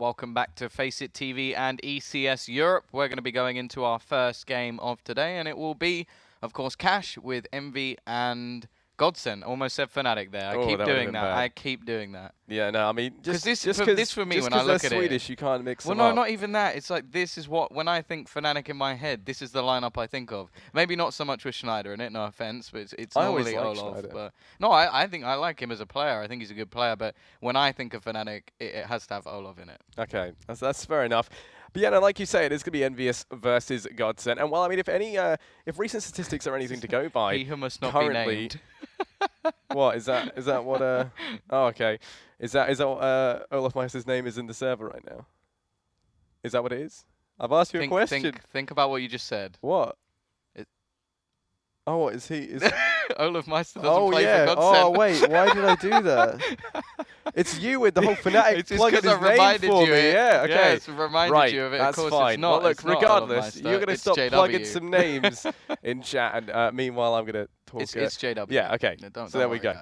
Welcome back to FACEIT TV and ECS Europe. We're going to be going into our first game of today, and it will be, of course, Cash with EnVy and GODSENT. Almost said Fnatic there. I keep doing that. I keep doing that. Yeah, no, I mean, just this for me, when I look at Swedish, it, you can't mix well, them up. no, not even that. It's like this is what when I think Fnatic in my head, this is the lineup I think of. Maybe not so much with znajder in it. No offense, but it's normally Olaf. But no, I think I like him as a player. I think he's a good player. But when I think of Fnatic, it has to have Olaf in it. Okay, that's fair enough. But yeah, no, like you say, it is going to be EnVyUs versus GODSENT. And well, I mean, if recent statistics are anything to go by, he who must not currently, be named. What is that? Is that what? Oh, okay. Is that what Olaf Meister's name is in the server right now? Is that what it is? I've asked you a question. Think about what you just said. What? Oh, what is he? Is Olaf Meister doesn't play for GODSENT. Oh, wait. Why did I do that? It's you with the whole Fnatic plugging his name for me. Yeah, okay. Yeah, it's reminded you of it. That's of course fine. It's not, well, look, regardless, you're going to stop JW. plugging some names in chat, and meanwhile, I'm going to talk. It's JW. Yeah, okay. No, so there we go.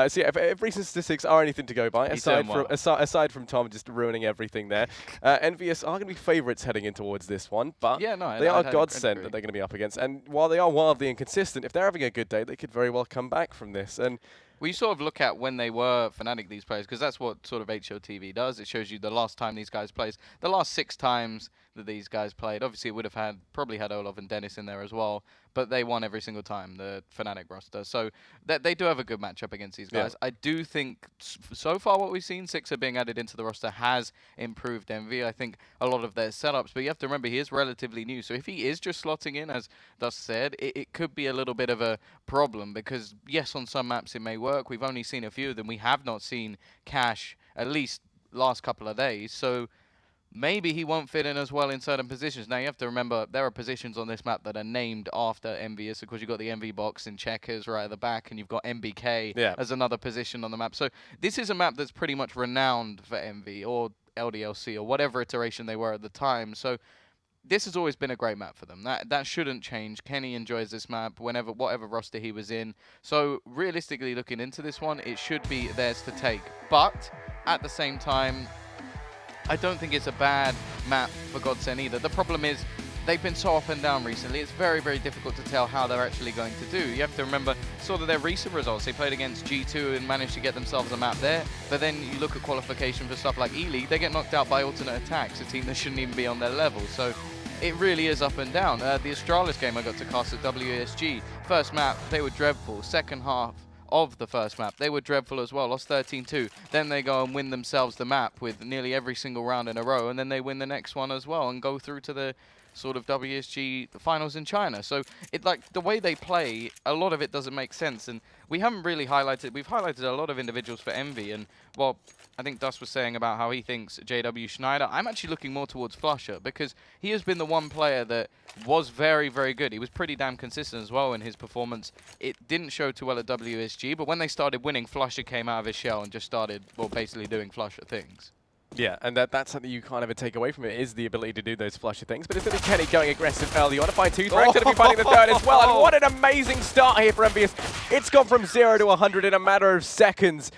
So yeah, if recent statistics are anything to go by, aside from Tom just ruining everything there, EnVyUs are going to be favourites heading in towards this one, but yeah, no, they are GODSENT that they're going to be up against. And while they are wildly inconsistent, if they're having a good day, they could very well come back from this. And well, you sort of look at when they were Fnatic, these players, because that's what sort of HOTV does. It shows you the last time these guys played. The last 6 times that these guys played, obviously it would have probably had Olaf and Dennis in there as well, but they won every single time, the Fnatic roster. So they do have a good matchup against these guys. Yeah. I do think so far what we've seen, SIXER being added into the roster has improved EnVy. I think a lot of their setups, but you have to remember he is relatively new. So if he is just slotting in, as Thus said, it could be a little bit of a problem because, yes, on some maps it may work. We've only seen a few of them. We have not seen Cash, at least last couple of days. So maybe he won't fit in as well in certain positions. Now, you have to remember, there are positions on this map that are named after EnVyUs. Of course, you've got the EnVy box in checkers right at the back, and you've got NBK as another position on the map. So this is a map that's pretty much renowned for EnVy or LDLC or whatever iteration they were at the time. So this has always been a great map for them. That shouldn't change. Kenny enjoys this map whatever roster he was in. So realistically, looking into this one, it should be theirs to take. But at the same time, I don't think it's a bad map for GODSENT either. The problem is they've been so up and down recently. It's very, very difficult to tell how they're actually going to do. You have to remember sort of their recent results. They played against G2 and managed to get themselves a map there. But then you look at qualification for stuff like E-League, they get knocked out by alternate attacks, a team that shouldn't even be on their level. So it really is up and down. The Astralis game I got to cast at WSG. First map, they were dreadful. Second half of the first map, they were dreadful as well, lost 13-2. Then they go and win themselves the map with nearly every single round in a row, and then they win the next one as well and go through to the sort of WSG finals in China. So it like the way they play, a lot of it doesn't make sense. And we haven't really highlighted, we've highlighted a lot of individuals for EnVy, and well, I think Dus was saying about how he thinks JW znajder. I'm actually looking more towards flusha because he has been the one player that was very, very good. He was pretty damn consistent as well in his performance. It didn't show too well at WSG, but when they started winning, flusha came out of his shell and just started, well, basically doing flusha things. Yeah, and that's something you kind of take away from it, is the ability to do those flusha things. But it's going to be Kenny going aggressive early on to find 2 threats, going to be finding the third as well. And what an amazing start here for EnVyUs. It's gone from 0 to 100 in a matter of seconds.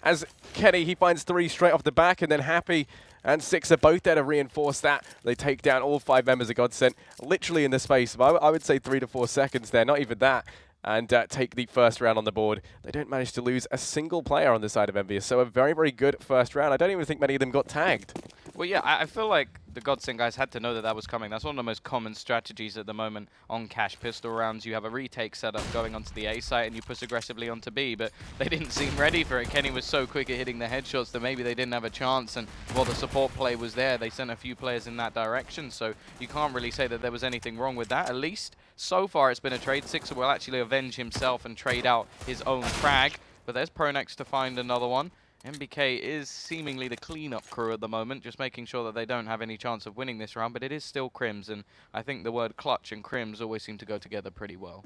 As Kenny, he finds 3 straight off the back, and then Happy and SIXER both there to reinforce that. They take down all 5 members of GODSENT, literally in the space of, I would say, 3 to 4 seconds there, not even that, and take the first round on the board. They don't manage to lose a single player on the side of EnVyUs, so a very, very good first round. I don't even think many of them got tagged. Well, yeah, I feel like the GODSENT guys had to know that that was coming. That's one of the most common strategies at the moment on Cash pistol rounds. You have a retake setup going onto the A site and you push aggressively onto B, but they didn't seem ready for it. Kenny was so quick at hitting the headshots that maybe they didn't have a chance, and while the support play was there, they sent a few players in that direction, so you can't really say that there was anything wrong with that. At least so far it's been a trade. SIXER will actually avenge himself and trade out his own frag, but there's pronax to find another one. NBK is seemingly the cleanup crew at the moment, just making sure that they don't have any chance of winning this round, but it is still KRIMZ, and I think the word clutch and KRIMZ always seem to go together pretty well.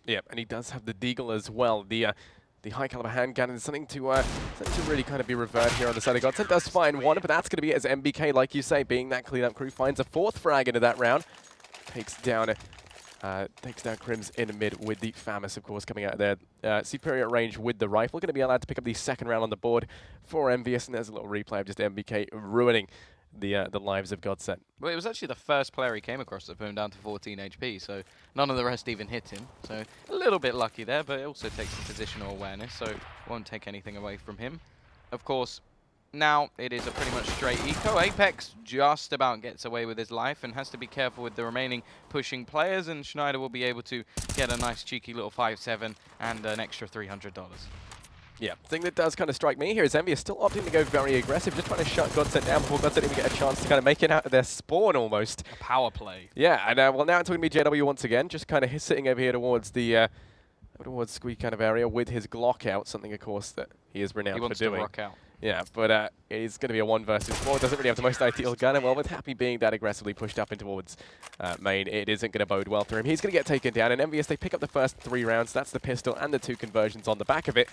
Yep, and he does have the deagle as well. The high caliber handgun is something to really kind of be revered here on the side of GODSENT. Does find one, but that's going to be it as NBK, like you say, being that cleanup crew, finds a 4th frag into that round. Takes down Takes down KRIMZ in mid with the FAMAS, of course, coming out of their superior range with the rifle. Going to be allowed to pick up the second round on the board for EnVyUs, and there's a little replay of just NBK ruining the lives of GODSENT. Well, it was actually the first player he came across that put him down to 14 HP, so none of the rest even hit him. So a little bit lucky there, but it also takes the positional awareness, so won't take anything away from him. Of course, now it is a pretty much straight eco. Apex just about gets away with his life and has to be careful with the remaining pushing players, and znajder will be able to get a nice cheeky little 5-7 and an extra $300. Yeah, the thing that does kind of strike me here is EnVyUs still opting to go very aggressive, just trying to shut GODSENT down before GODSENT even get a chance to kind of make it out of their spawn almost. A power play. Yeah, and well, now it's going to be JW once again, just kind of sitting over here towards the towards squeak kind of area with his Glock out, something of course that he is renowned for doing. He wants to rock out. Yeah, but it's going to be a 1 versus 4. Doesn't really have the most ideal gun, and well, with Happy being that aggressively pushed up in towards main, it isn't going to bode well for him. He's going to get taken down, and EnVyUs, they pick up the first 3 rounds. That's the pistol and the 2 conversions on the back of it.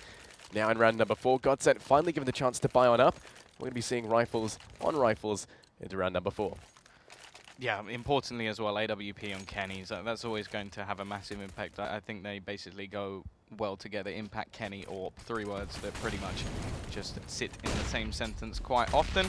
Now in round number 4, GODSENT finally given the chance to buy on up. We're going to be seeing rifles on rifles into round number 4. Yeah, importantly as well, AWP on Kenny. So that's always going to have a massive impact. I think they basically go well together. Impact, Kenny, or 3 words that pretty much just sit in the same sentence quite often.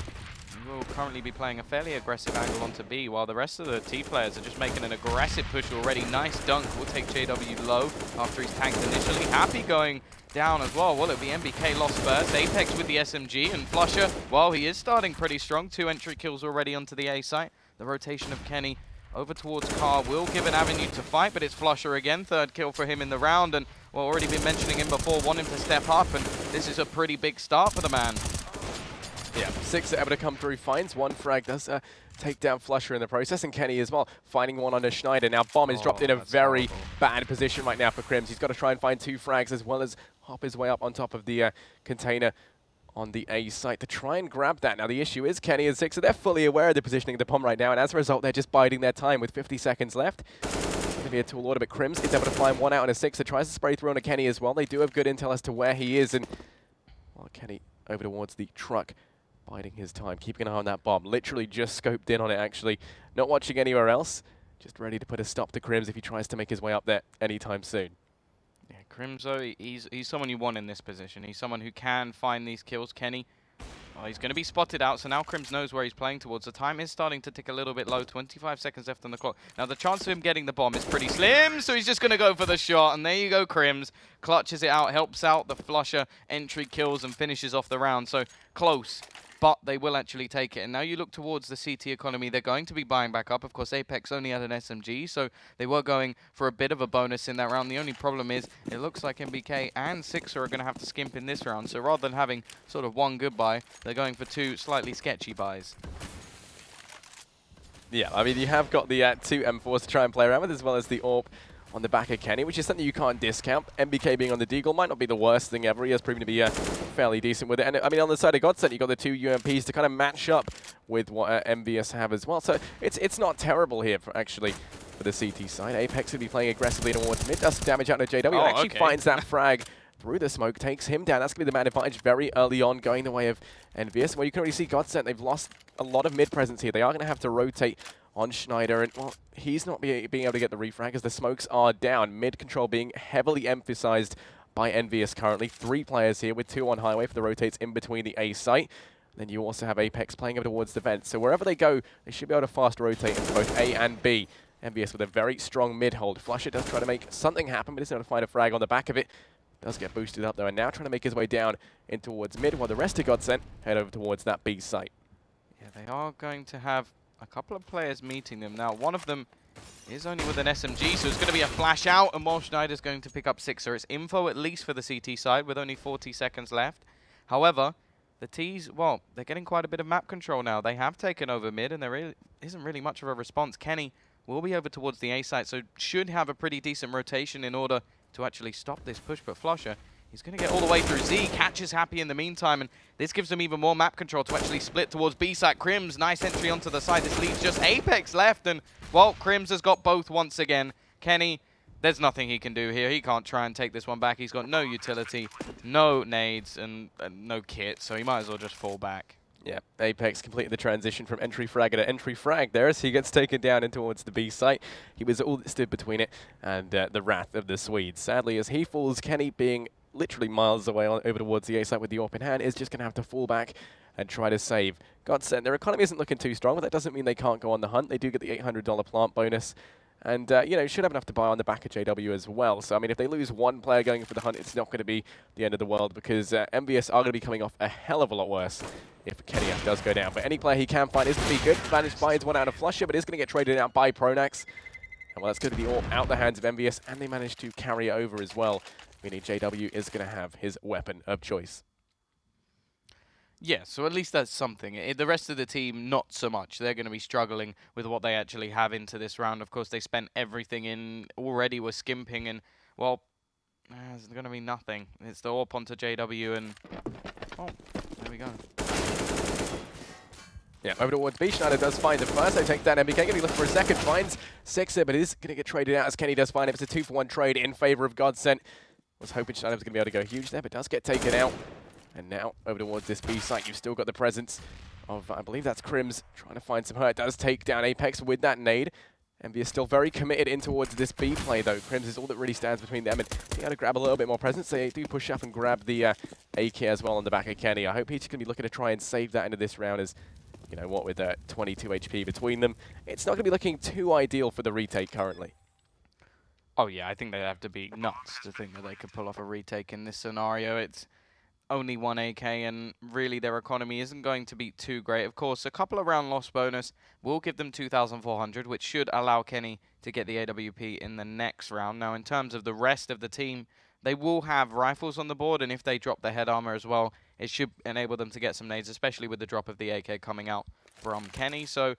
We'll currently be playing a fairly aggressive angle onto B, while the rest of the T players are just making an aggressive push already. Nice dunk. We'll take JW low after he's tanked initially. Happy going down as well. Well, it'll be NBK lost first. Apex with the SMG, and flusha, well, he is starting pretty strong. 2 entry kills already onto the A site. The rotation of Kenny over towards Car will give an avenue to fight, but it's flusha again. 3rd kill for him in the round, and well, already been mentioning him before, want him to step up, and this is a pretty big start for the man. Yeah, SIXER able to come through, finds 1 frag, does take down flusha in the process, and Kenny as well, finding 1 under znajder. Now Bomb is dropped in a very bad position right now for KRIMZ. He's got to try and find 2 frags as well as hop his way up on top of the container on the A site to try and grab that. Now the issue is Kenny and SIXER, they're fully aware of the positioning of the bomb right now, and as a result, they're just biding their time with 50 seconds left. Going to be a tall order, but KRIMZ is able to find 1 out on a SIXER, tries to spray through on a Kenny as well. They do have good intel as to where he is, and well, Kenny over towards the truck, biding his time, keeping an eye on that bomb. Literally just scoped in on it, actually. Not watching anywhere else. Just ready to put a stop to KRIMZ if he tries to make his way up there anytime soon. Yeah, KRIMZ, he's someone you want in this position. He's someone who can find these kills. Kenny, oh, he's going to be spotted out, so now KRIMZ knows where he's playing towards. The time is starting to tick a little bit low, 25 seconds left on the clock. Now the chance of him getting the bomb is pretty slim, so he's just going to go for the shot, and there you go, KRIMZ. Clutches it out, helps out the flusha, entry kills, and finishes off the round. So close, but they will actually take it. And now you look towards the CT economy, they're going to be buying back up. Of course, Apex only had an SMG, so they were going for a bit of a bonus in that round. The only problem is it looks like NBK and SIXER are going to have to skimp in this round. So rather than having sort of 1 good buy, they're going for 2 slightly sketchy buys. Yeah, I mean, you have got the 2 M4s to try and play around with, as well as the AWP on the back of Kenny, which is something you can't discount. NBK being on the deagle might not be the worst thing ever. He has proven to be fairly decent with it. And I mean, on the side of GODSENT, you've got the 2 UMPs to kind of match up with what EnVyUs have as well. So it's not terrible here, actually, for the CT side. Apex will be playing aggressively towards mid. Does damage out to JW. Oh, actually finds that frag through the smoke, takes him down. That's going to be the man advantage very early on, going the way of EnVyUs. Well, you can already see GODSENT, they've lost a lot of mid presence here. They are going to have to rotate on znajder, and well, he's not being able to get the refrag as the smokes are down. Mid control being heavily emphasized by EnVyUs currently. 3 players here with 2 on highway for the rotates in between the A site. Then you also have Apex playing over towards the vent. So wherever they go, they should be able to fast rotate into both A and B. EnVyUs with a very strong mid hold. flusha does try to make something happen, but isn't able to find a frag on the back of it. Does get boosted up though, and now trying to make his way down in towards mid, while the rest of GODSENT head over towards that B site. Yeah, they are going to have a couple of players meeting them. Now, one of them is only with an SMG, so it's going to be a flash out, and while znajder's going to pick up SIXER. It's info at least for the CT side with only 40 seconds left. However, the T's, well, they're getting quite a bit of map control now. They have taken over mid, and there isn't really much of a response. Kenny will be over towards the A site, so should have a pretty decent rotation in order to actually stop this push. But flusha, he's going to get all the way through Z, catches Happy in the meantime, and this gives him even more map control to actually split towards B site. KRIMZ, nice entry onto the side. This leaves just Apex left, and, well, KRIMZ has got both once again. Kenny, there's nothing he can do here. He can't try and take this one back. He's got no utility, no nades, and no kit, so he might as well just fall back. Yeah, Apex completed the transition from entry frag to entry frag there as he gets taken down in towards the B site. He was all that stood between it and the wrath of the Swedes. Sadly, as he falls, Kenny, being literally miles away over towards the A site with the AWP in hand, is just going to have to fall back and try to save. GODSENT, their economy isn't looking too strong, but that doesn't mean they can't go on the hunt. They do get the $800 plant bonus. And, you know, should have enough to buy on the back of JW as well. So, I mean, if they lose one player going for the hunt, it's not going to be the end of the world because EnVyUs are going to be coming off a hell of a lot worse if Kenny does go down. But any player he can find is going to be good. Managed finds one out of flusha, but is going to get traded out by pronax. And, well, that's going to be all out the hands of EnVyUs, and they managed to carry it over as well, meaning JW is going to have his weapon of choice. Yeah, so at least that's something. The rest of the team, not so much. They're going to be struggling with what they actually have into this round. Of course, they spent everything in already, were skimping, and, well, there's going to be nothing. It's the AWP onto JW, and, oh, there we go. Yeah, over towards B. znajder does find the first. They take down NBK. Going to be looking for a second. Finds SIXER, but is going to get traded out as Kenny does find it. It's a 2-for-1 trade in favor of GODSENT. Was hoping znajder was going to be able to go huge there, but does get taken out. And now, over towards this B site, you've still got the presence of, I believe that's KRIMZ, trying to find some hurt. Does take down Apex with that nade. EnVyUs still very committed in towards this B play, though. KRIMZ is all that really stands between them and being able to grab a little bit more presence. They do push up and grab the AK as well on the back of Kenny. I hope he's going to be looking to try and save that into this round as, you know what, with 22 HP between them, it's not going to be looking too ideal for the retake currently. Oh, yeah, I think they'd have to be nuts to think that they could pull off a retake in this scenario. It's only one AK, and really their economy isn't going to be too great. Of course, a couple of round loss bonus will give them 2,400, which should allow Kenny to get the AWP in the next round. Now, in terms of the rest of the team, they will have rifles on the board, and if they drop their head armor as well, it should enable them to get some nades, especially with the drop of the AK coming out from Kenny. So,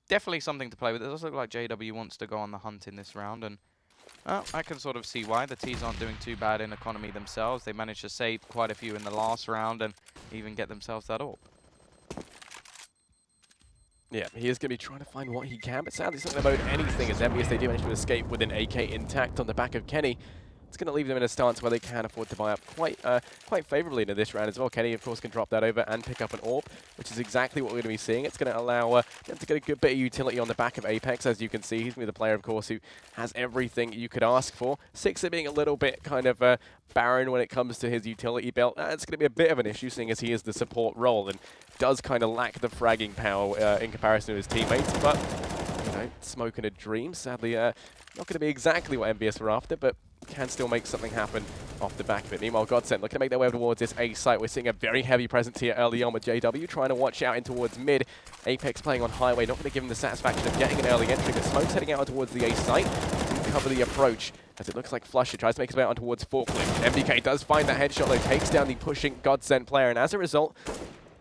definitely something to play with. It does look like JW wants to go on the hunt in this round, and I can sort of see why. The T's aren't doing too bad in economy themselves. They managed to save quite a few in the last round and even get themselves that AWP. Yeah, he is going to be trying to find what he can, but sadly it's not going to load anything as EnVyUs they do manage to escape with an AK intact on the back of Kenny. It's going to leave them in a stance where they can afford to buy up quite favorably into this round as well. Kenny, of course, can drop that over and pick up an AWP, which is exactly what we're going to be seeing. It's going to allow them to get a good bit of utility on the back of Apex, as you can see. He's going to be the player, of course, who has everything you could ask for. SIXER being a little bit kind of barren when it comes to his utility belt. It's going to be a bit of an issue, seeing as he is the support role and does kind of lack the fragging power in comparison to his teammates. But, you know, smoke and a dream. Sadly, not going to be exactly what EnVyUs were after, but can still make something happen off the back of it. Meanwhile, GODSENT looking to make their way towards this A site. We're seeing a very heavy presence here early on with JW, trying to watch out in towards mid. Apex playing on highway, not going to give him the satisfaction of getting an early entry, but Smoke's heading out towards the A site to cover the approach, as it looks like flusha tries to make his way out towards forklift. NBK does find that headshot, though, takes down the pushing GODSENT player, and as a result,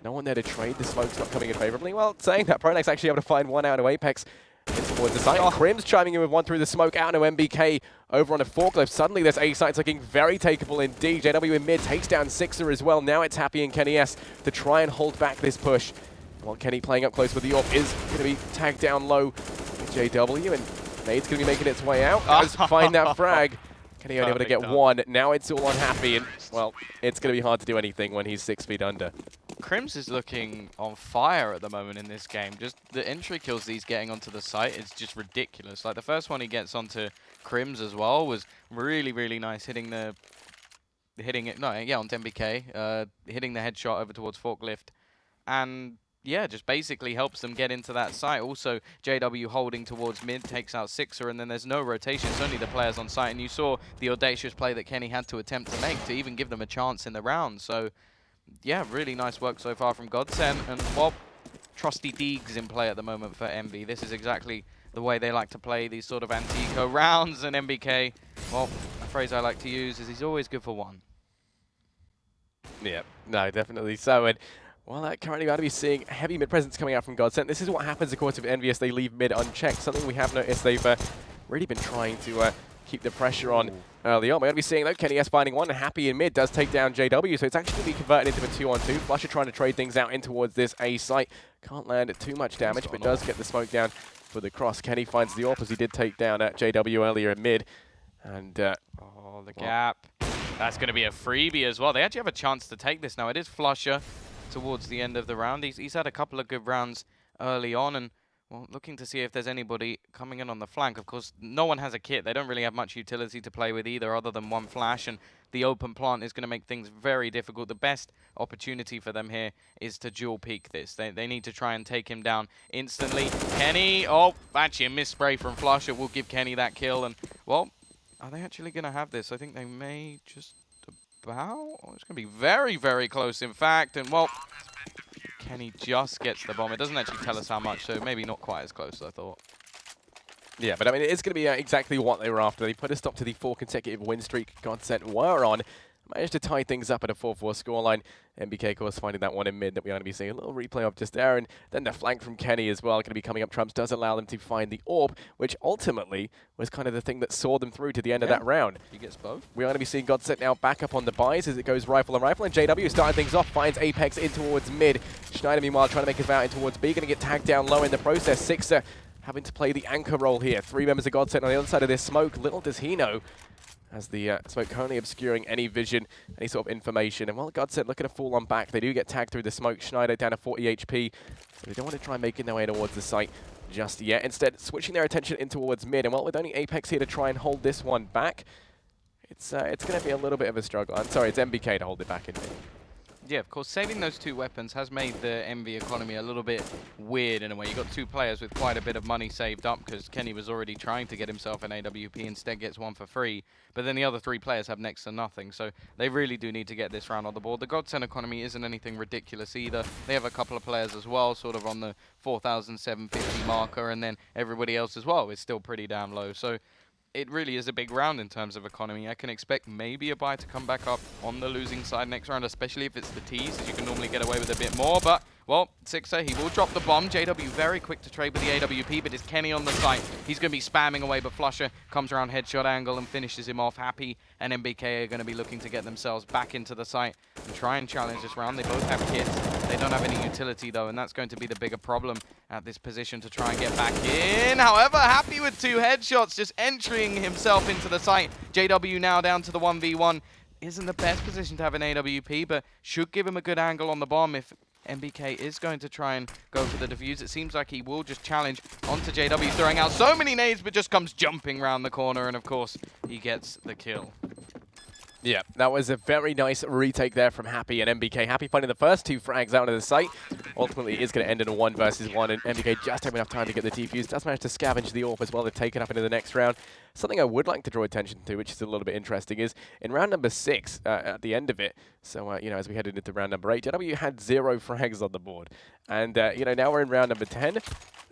no one there to trade. The smoke's not coming in favorably. Well, saying that, pronax actually able to find one out of Apex. Towards the site. KRIMZ chiming in with one through the smoke out to NBK over on a forklift. Suddenly this A site's looking very takeable indeed. JW in mid takes down SIXER as well. Now it's Happy and Kenny S to try and hold back this push. While Kenny playing up close with the AWP is going to be tagged down low with JW, and Nade's going to be making its way out. Does find that frag. Kenny only able to get one. Now it's all on Happy, and well, it's going to be hard to do anything when he's 6 feet under. KRIMZ is looking on fire at the moment in this game. Just the entry kills he's getting onto the site is just ridiculous. Like the first one he gets onto KRIMZ as well was really, really nice, hitting it, onto NBK, hitting the headshot over towards forklift, and yeah, just basically helps them get into that site. Also, JW holding towards mid, takes out SIXER, and then there's no rotation. It's only the players on site, and you saw the audacious play that Kenny had to attempt to make to even give them a chance in the round. So yeah, really nice work so far from GODSENT, and well, trusty Deegs in play at the moment for Envy. This is exactly the way they like to play these sort of anti-eco rounds, and NBK, well, a phrase I like to use is he's always good for one. Yeah, no, definitely so. And well, currently we're going to be seeing heavy mid presence coming out from GODSENT. This is what happens, of course, if EnVyUs they leave mid unchecked. Something we have noticed they've really been trying to keep the pressure on early on. We're going to be seeing, though, Kenny S finding one, and Happy in mid does take down JW, so it's actually going to be converted into a 2-on-2. flusha trying to trade things out in towards this A site. Can't land too much damage, but does get the smoke down for the cross. Kenny finds the AWP as he did take down JW earlier in mid. And oh, the gap. That's going to be a freebie as well. They actually have a chance to take this now. It is flusha. towards the end of the round. He's had a couple of good rounds early on, and well, looking to see if there's anybody coming in on the flank. Of course, no one has a kit. They don't really have much utility to play with either, other than one flash, and the open plant is going to make things very difficult. The best opportunity for them here is to dual peek this. They need to try and take him down instantly. Kenny, oh, actually a miss spray from flusha will give Kenny that kill, and well, are they actually going to have this? I think they may just about. Oh, it's going to be very, very close, in fact, and well, Kenny just gets the bomb. It doesn't actually tell us how much, so maybe not quite as close as I thought. Yeah, but I mean, it's going to be exactly what they were after. They put a stop to the 4 consecutive win streak GODSENT were on. Managed to tie things up at a 4-4 scoreline. NBK, of course, finding that one in mid that we are going to be seeing a little replay of just there. And then the flank from Kenny as well, going to be coming up. Trumps does allow them to find the AWP, which ultimately was kind of the thing that saw them through to the end of that round. He gets both. We are going to be seeing GODSENT now back up on the buys as it goes rifle on rifle. And JW starting things off, finds Apex in towards mid. znajder, meanwhile, trying to make his way out in towards B. Going to get tagged down low in the process. SIXER having to play the anchor role here. 3 members of GODSENT on the other side of this smoke. Little does he know, as the smoke currently obscuring any vision, any sort of information. And while GODSENT looking to fall on back, they do get tagged through the smoke. znajder down to 40 HP. So they don't want to try making their way towards the site just yet. Instead, switching their attention in towards mid. And well, with only Apex here to try and hold this one back, it's going to be a little bit of a struggle. I'm sorry, it's NBK to hold it back in mid. Yeah, of course, saving those 2 weapons has made the EnVy economy a little bit weird in a way. You got 2 players with quite a bit of money saved up because Kenny was already trying to get himself an AWP, instead gets one for free. But then the other 3 players have next to nothing, so they really do need to get this round on the board. The GODSENT economy isn't anything ridiculous either. They have a couple of players as well, sort of on the 4,750 marker, and then everybody else as well is still pretty damn low. So it really is a big round in terms of economy. I can expect maybe a buy to come back up on the losing side next round, especially if it's the T's, as you can normally get away with a bit more. But, well, SIXER, he will drop the bomb. JW very quick to trade with the AWP, but it's Kenny on the site. He's going to be spamming away, but flusha comes around headshot angle and finishes him off. Happy and NBK are going to be looking to get themselves back into the site and try and challenge this round. They both have kits. They don't have any utility, though, and that's going to be the bigger problem at this position to try and get back in. However, Happy with 2 headshots, just entering himself into the site. JW now down to the 1v1. Isn't the best position to have an AWP, but should give him a good angle on the bomb if NBK is going to try and go for the defuse. It seems like he will just challenge onto JW, throwing out so many nades, but just comes jumping around the corner, and of course, he gets the kill. Yeah, that was a very nice retake there from Happy and NBK. Happy finding the first 2 frags out of the site. Ultimately, it is going to end in a 1 versus 1, and NBK just having enough time to get the defuse. Does manage to scavenge the AWP as well to take it up into the next round. Something I would like to draw attention to, which is a little bit interesting, is in round number 6, at the end of it, so, you know, as we headed into round number 8, JW had 0 frags on the board. And, you know, now we're in round number 10.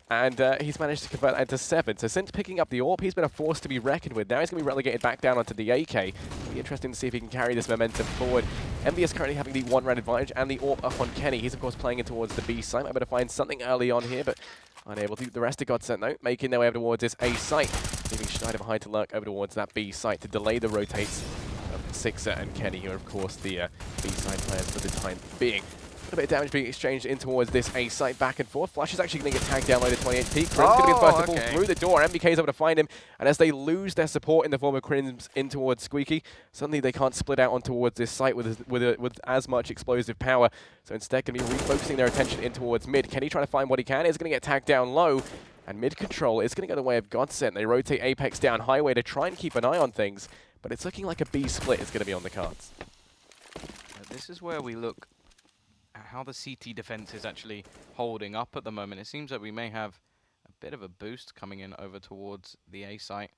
And he's managed to convert that into 7. So since picking up the AWP, he's been a force to be reckoned with. Now he's going to be relegated back down onto the AK. It'll be interesting to see if he can carry this momentum forward. EnVy is currently having the 1-round advantage and the AWP up on Kenny. He's, of course, playing in towards the B site. Might be able to find something early on here, but unable to. The rest of GODSENT, though, making their way over towards this A site, leaving znajder behind to lurk over towards that B site to delay the rotates of SIXER and Kenny, who are, of course, the B side players for the time being. A little bit of damage being exchanged in towards this A site back and forth. flusha is actually going to get tagged down low to 28 HP. KRIMZ going to be the first to fall through the door. NBK is able to find him. And as they lose their support in the form of KRIMZ in towards Squeaky, suddenly they can't split out on towards this site with as much explosive power. So instead, going to be refocusing their attention in towards mid. Kenny trying to find what he can. Is going to get tagged down low. And mid control is going to go the way of GODSENT. They rotate Apex down highway to try and keep an eye on things. But it's looking like a B split is going to be on the cards. This is where we look how the CT defense is actually holding up at the moment. It seems like we may have a bit of a boost coming in over towards the A site.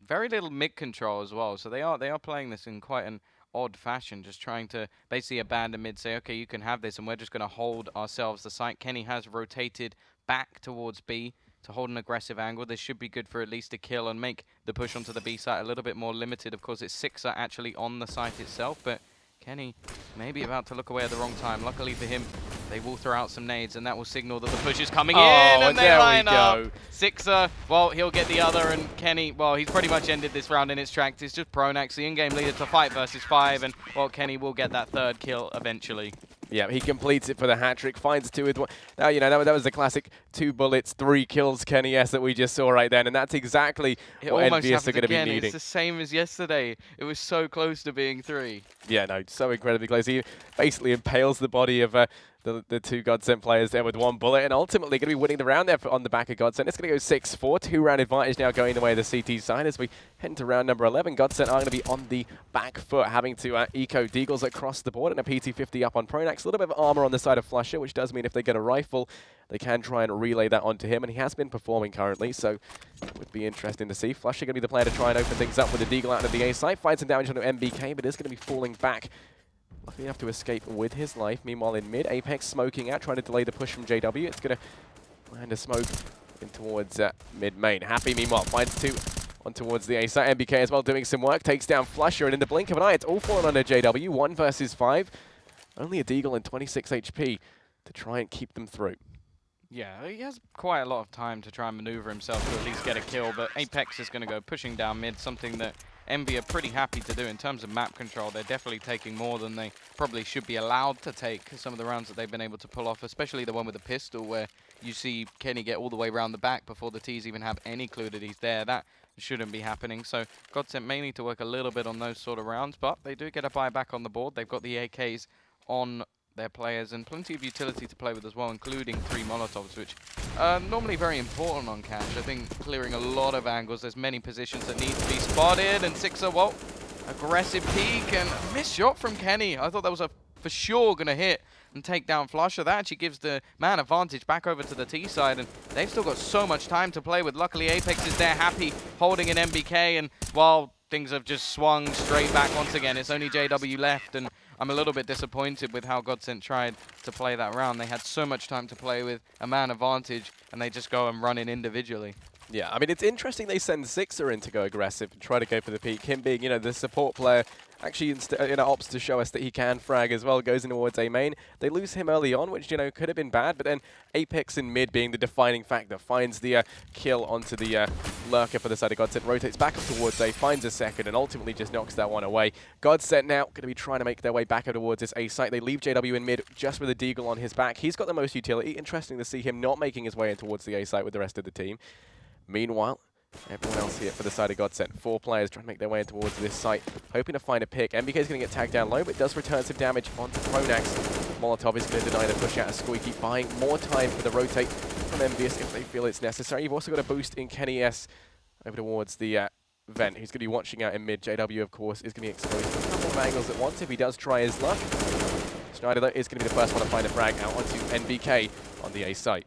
Very little mid control as well, so they are playing this in quite an odd fashion, just trying to basically abandon mid, say, okay, you can have this, and we're just going to hold ourselves the site. Kenny has rotated back towards B to hold an aggressive angle. This should be good for at least a kill and make the push onto the B site a little bit more limited. Of course, it's SIXER actually on the site itself, but Kenny may be about to look away at the wrong time. Luckily for him, they will throw out some nades, and that will signal that the push is coming in, and they line up. SIXER, well, he'll get the other, and Kenny, well, he's pretty much ended this round in its tracks. It's just pronax, the in-game leader, to fight versus 5, and, well, Kenny will get that 3rd kill eventually. Yeah, he completes it for the hat-trick, finds 2 with 1. Now, you know, that was the classic 2 bullets, 3 kills Kenny S that we just saw right then, and that's exactly what EnVyUs are going to be needing. It's the same as yesterday. It was so close to being 3. Yeah, no, so incredibly close. He basically impales the body of the 2 GODSENT players there with 1 bullet, and ultimately going to be winning the round there on the back of GODSENT. It's going to go 6-4, 2-round advantage now going the way of the CT side as we head into round number 11. GODSENT are going to be on the back foot, having to eco deagles across the board and a PT50 up on pronax. A little bit of armor on the side of flusha, which does mean if they get a rifle, they can try and relay that onto him, and he has been performing currently, so it would be interesting to see. flusha going to be the player to try and open things up with the deagle out of the A site. Finds some damage on NBK, but is going to be falling back. Luckily enough to escape with his life. Meanwhile, in mid, Apex smoking out, trying to delay the push from JW. It's going to land a smoke in towards mid-main. Happy, meanwhile, finds 2 on towards the A site. NBK as well doing some work, takes down flusha, and in the blink of an eye, it's all falling under JW. 1 versus 5. Only a deagle and 26 HP to try and keep them through. Yeah, he has quite a lot of time to try and maneuver himself to at least get a kill, but Apex is going to go pushing down mid, something that Envy are pretty happy to do in terms of map control. They're definitely taking more than they probably should be allowed to take some of the rounds that they've been able to pull off, especially the one with the pistol where you see Kenny get all the way around the back before the T's even have any clue that he's there. That shouldn't be happening. So GODSENT may need to work a little bit on those sort of rounds, but they do get a buyback on the board. They've got the AKs on their players and plenty of utility to play with as well, including 3 Molotovs, which are normally very important on Cash. I think clearing a lot of angles. There's many positions that need to be spotted, and SIXER, well, aggressive peek and missed shot from Kenny. I thought that was for sure going to hit and take down flusha. That actually gives the man advantage back over to the T side, and they've still got so much time to play with. Luckily, Apex is there, happy, holding an NBK, and while things have just swung straight back once again, it's only JW left, and I'm a little bit disappointed with how GODSENT tried to play that round. They had so much time to play with a man advantage, and they just go and run in individually. Yeah, I mean, it's interesting they send SIXER in to go aggressive and try to go for the peak. Him being, you know, the support player, actually opts to show us that he can frag as well, goes in towards A main. They lose him early on, which, you know, could have been bad, but then Apex in mid being the defining factor, finds the kill onto the lurker for the side of GODSENT, rotates back up towards A, finds a second, and ultimately just knocks that one away. GODSENT now going to be trying to make their way back up towards this A site. They leave JW in mid just with a deagle on his back. He's got the most utility. Interesting to see him not making his way in towards the A site with the rest of the team. Meanwhile, everyone else here for the side of GODSENT. 4 players trying to make their way in towards this site, hoping to find a pick. NBK is going to get tagged down low, but does return some damage onto pronax. Molotov is going to deny the push out of Squeaky, buying more time for the rotate from EnVyUs if they feel it's necessary. You've also got a boost in Kenny S over towards the vent, who's going to be watching out in mid. JW, of course, is going to be exposed to a couple of angles at once if he does try his luck. znajder is going to be the first one to find a frag out onto NBK on the A site.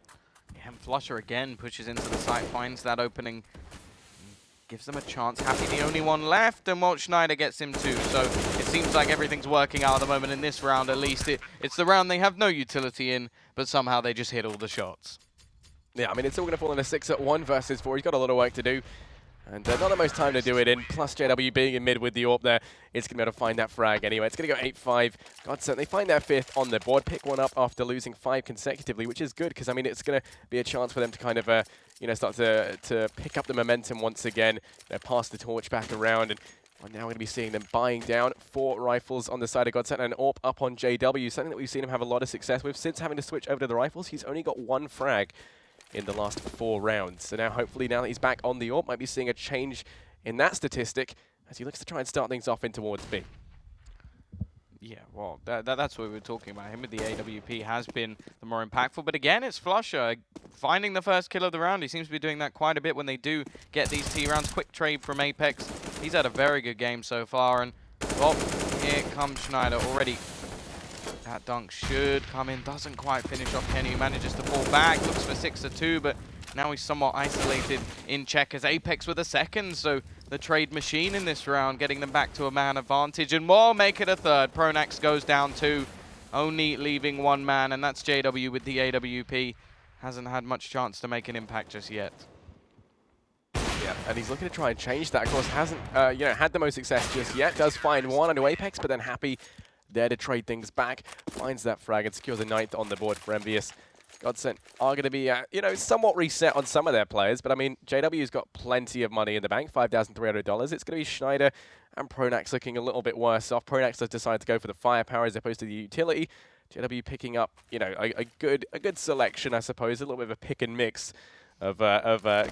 And flusha again pushes into the site, finds that opening, gives them a chance. Happy the only one left, and znajder gets him too. So it seems like everything's working out at the moment in this round. At least it's the round they have no utility in, but somehow they just hit all the shots. Yeah, I mean, it's all going to fall in a 6-1 versus 4. He's got a lot of work to do. And not the most time to do it in, plus JW being in mid with the AWP there, it's going to be able to find that frag anyway. It's going to go 8-5. GODSENT, they find their 5th on the board, pick one up after losing 5 consecutively, which is good, because, I mean, it's going to be a chance for them to kind of, you know, start to pick up the momentum once again, you know, pass the torch back around, and we're now going to be seeing them buying down 4 rifles on the side of GODSENT and an AWP up on JW, something that we've seen him have a lot of success with. Since having to switch over to the rifles, he's only got 1 frag in the last 4 rounds. So now, hopefully, now that he's back on the AWP, might be seeing a change in that statistic as he looks to try and start things off in towards B. Yeah, well, that's what we were talking about. Him with the AWP has been the more impactful. But again, it's flusha finding the first kill of the round. He seems to be doing that quite a bit when they do get these T rounds. Quick trade from Apex. He's had a very good game so far. And, well, here comes znajder already. That dunk should come in. Doesn't quite finish off Kenny, who manages to fall back. Looks for SIXER too, but now he's somewhat isolated in check as Apex with a second. So the trade machine in this round, getting them back to a man advantage. And more, make it a 3rd. pronax goes down 2, only leaving 1 man, and that's JW with the AWP. Hasn't had much chance to make an impact just yet. Yeah, and he's looking to try and change that. Of course, hasn't you know, had the most success just yet. Does find 1 onto Apex, but then happy there to trade things back. Finds that frag and secures a 9th on the board for EnVyUs. GODSENT are going to be, you know, somewhat reset on some of their players, but I mean, JW's got plenty of money in the bank, $5,300. It's going to be znajder and pronax looking a little bit worse off. pronax has decided to go for the firepower as opposed to the utility. JW picking up, you know, a good selection, I suppose, a little bit of a pick and mix of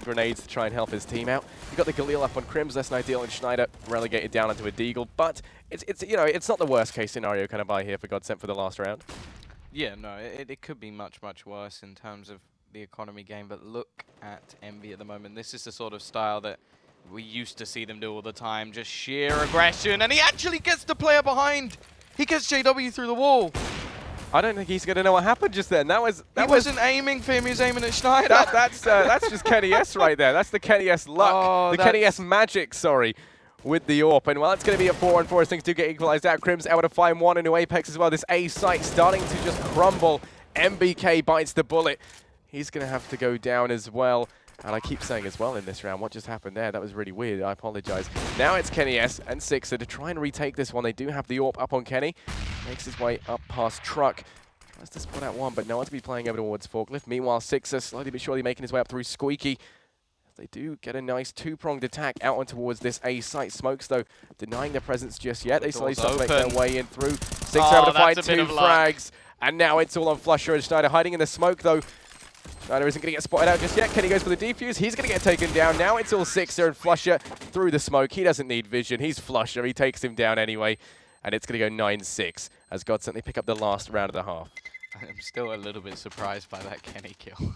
grenades to try and help his team out. You've got the Galil up on KRIMZ, znajder and znajder relegated down onto a deagle, but it's you know, it's not the worst case scenario kind of buy here for GODSENT for the last round. Yeah, no, it could be much worse in terms of the economy game, but look at Envy at the moment. This is the sort of style that we used to see them do all the time, just sheer aggression, and he actually gets the player behind. He gets JW through the wall. I don't think he's going to know what happened just then. He wasn't aiming for him, he was aiming at znajder. That's just Kenny S right there. That's the Kenny S luck. Oh, the Kenny S magic, sorry, with the AWP. And well, it's going to be a 4-on-4 as things do get equalized out. KRIMZ able to find one into Apex as well. This A site starting to just crumble. NBK bites the bullet. He's going to have to go down as well. And I keep saying as well in this round, what just happened there? That was really weird. I apologize. Now it's Kenny S and SIXER to try and retake this one. They do have the AWP up on Kenny. Makes his way up past Truck. Tries to spot out one, but no one's going to be playing over towards Forklift. Meanwhile, SIXER slowly but surely making his way up through Squeaky. They do get a nice two-pronged attack out on towards this A site. Smokes, though, denying their presence just yet. They slowly start to make their way in through. SIXER able to find 2 frags. And now it's all on flusha and znajder hiding in the smoke, though. znajder isn't going to get spotted out just yet. Kenny goes for the defuse. He's going to get taken down. Now it's all SIXER and flusha through the smoke. He doesn't need vision. He's flusha. He takes him down anyway. And it's going to go 9-6 as GODSENT they pick up the last round of the half. I'm still a little bit surprised by that Kenny kill.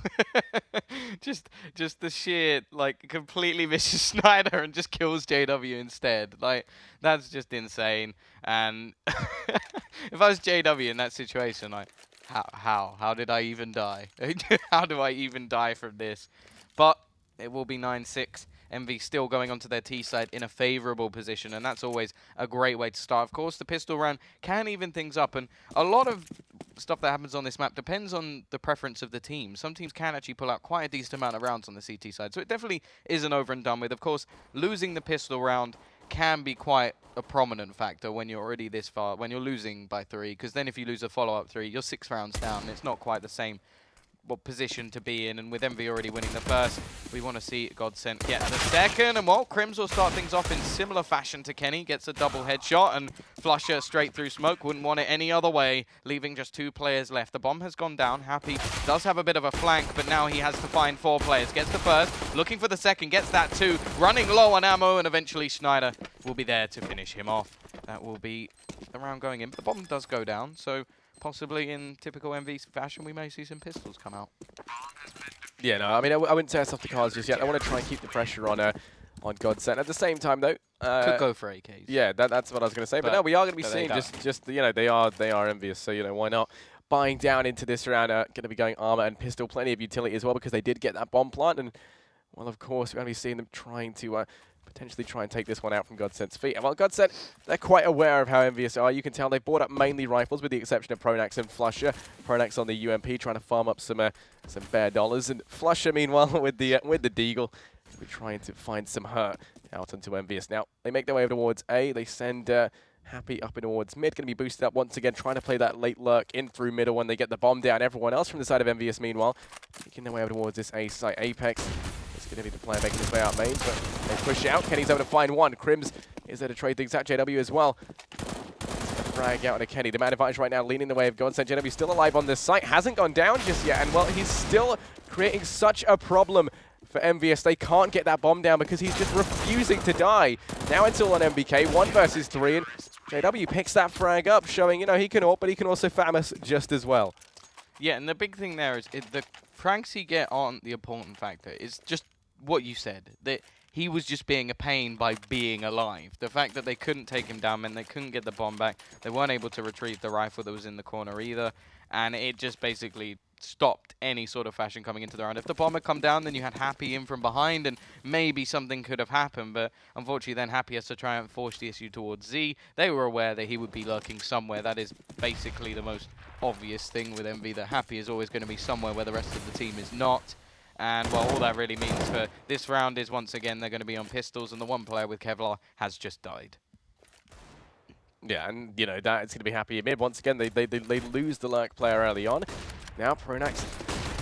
just the sheer, like, completely misses znajder and just kills JW instead. Like, that's just insane. And if I was JW in that situation, like, how did I even die? How do I even die from this? But it will be 9-6. Envy still going onto their T side in a favorable position, and that's always a great way to start. Of course, the pistol round can even things up, and a lot of stuff that happens on this map depends on the preference of the team. Some teams can actually pull out quite a decent amount of rounds on the CT side, so it definitely isn't over and done with. Of course, losing the pistol round can be quite a prominent factor when you're already this far, when you're losing by 3, because then if you lose a follow-up 3, you're 6 rounds down. It's not quite the same position to be in, and with Envy already winning the first, we want to see GODSENT get the second, and well, KRIMZ will start things off in similar fashion to Kenny, gets a double headshot, and flusha straight through smoke, wouldn't want it any other way, leaving just 2 players left. The bomb has gone down, Happy does have a bit of a flank, but now he has to find 4 players, gets the first, looking for the second, gets that too, running low on ammo, and eventually znajder will be there to finish him off. That will be the round going in, but the bomb does go down, so possibly in typical MV fashion, we may see some pistols come out. Yeah, no, I mean, I wouldn't say it's off the cards just yet. I want to try and keep the pressure on GODSENT. At the same time, though, could go for AKs. Yeah, that's what I was going to say. But no, we are going to be seeing just you know, they are envious. So you know, why not? Buying down into this round, going to be going armor and pistol, plenty of utility as well because they did get that bomb plant, and well, of course, we're going to be seeing them trying to potentially try and take this one out from GODSENT's feet. And well, GODSENT, they're quite aware of how envious they are. You can tell they bought up mainly rifles with the exception of pronax and flusha. Pronax on the UMP trying to farm up some bare dollars, and flusha meanwhile with the deagle, we're trying to find some hurt out onto envious. Now they make their way over towards A. They send Happy up in towards mid, going to be boosted up once again, trying to play that late lurk in through middle when they get the bomb down. Everyone else from the side of envious meanwhile making their way over towards this A site. Apex is going to be the player making his way out main, but they push out. Kenny's able to find one. KRIMZ is there to trade things out. JW as well. Frag out to Kenny. The man advantage right now leaning the way of GODSENT. JW still alive on this site. Hasn't gone down just yet. And well, he's still creating such a problem for envious. They can't get that bomb down because he's just refusing to die. Now it's all on NBK. 1 versus 3. And JW picks that frag up, showing, you know, he can AWP, but he can also famous just as well. Yeah, and the big thing there is the pranks he get on the important factor is just what you said, that he was just being a pain by being alive. The fact that they couldn't take him down meant they couldn't get the bomb back. They weren't able to retrieve the rifle that was in the corner either, and it just basically stopped any sort of fashion coming into the round. If the bomb had come down, then you had Happy in from behind, and maybe something could have happened, but unfortunately then Happy has to try and force the issue towards Z. They were aware that he would be lurking somewhere. That is basically the most obvious thing with Envy, that Happy is always going to be somewhere where the rest of the team is not. And well, all that really means for this round is, once again, they're going to be on pistols, and the one player with Kevlar has just died. Yeah, and you know, that it's going to be Happy mid. Once again, they lose the lurk player early on. Now pronax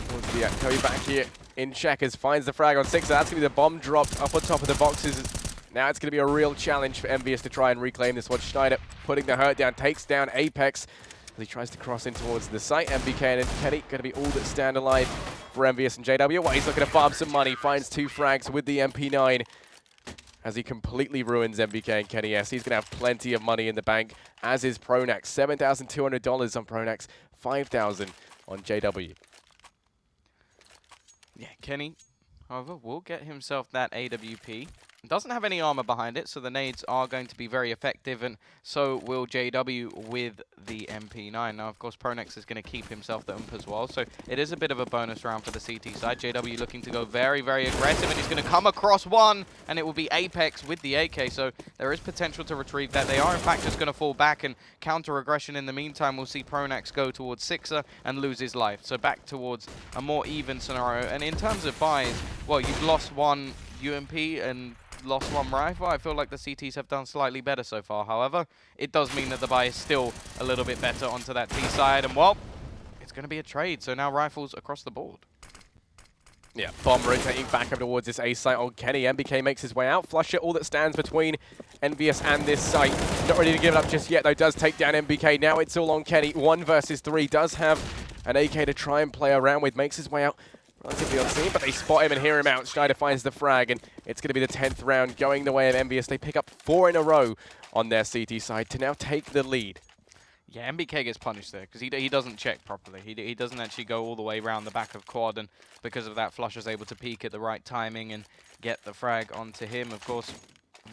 towards the Kobe back here in checkers, finds the frag on SIXER. That's going to be the bomb dropped up on top of the boxes. Now it's going to be a real challenge for envious to try and reclaim this one. znajder putting the hurt down, takes down Apex. He tries to cross in towards the site. NBK and Kenny going to be all that stand alive for EnVyUs and JW. Well, he's looking to farm some money. Finds 2 frags with the MP9 as he completely ruins NBK and Kenny S. He's going to have plenty of money in the bank, as is pronax. $7,200 on pronax, $5,000 on JW. Yeah, Kenny, however, will get himself that AWP. Doesn't have any armor behind it, so the nades are going to be very effective, and so will JW with the MP9. Now, of course, pronax is going to keep himself the ump as well, so it is a bit of a bonus round for the CT side. JW looking to go very, very aggressive, and he's going to come across one, and it will be Apex with the AK, so there is potential to retrieve that. They are, in fact, just going to fall back and counter aggression. In the meantime, we'll see pronax go towards SIXER and lose his life, so back towards a more even scenario. And in terms of buys, well, you've lost one UMP and lost one rifle. I feel like the CTs have done slightly better so far. However, it does mean that the buy is still a little bit better onto that T side. And, well, it's going to be a trade. So now rifles across the board. Yeah, bomb rotating back up towards this A site on Kenny. NBK makes his way out. flusha, all that stands between EnVyUs and this site. Not ready to give it up just yet, though. Does take down NBK. Now it's all on Kenny. 1 versus 3. Does have an AK to try and play around with. Makes his way out relatively unseen, but they spot him and hear him out. znajder finds the frag, and it's going to be the 10th round going the way of EnVyUs. They pick up 4 in a row on their CT side to now take the lead. Yeah, NBK gets punished there because he doesn't check properly. He doesn't actually go all the way around the back of quad, and because of that, flusha's able to peek at the right timing and get the frag onto him. Of course,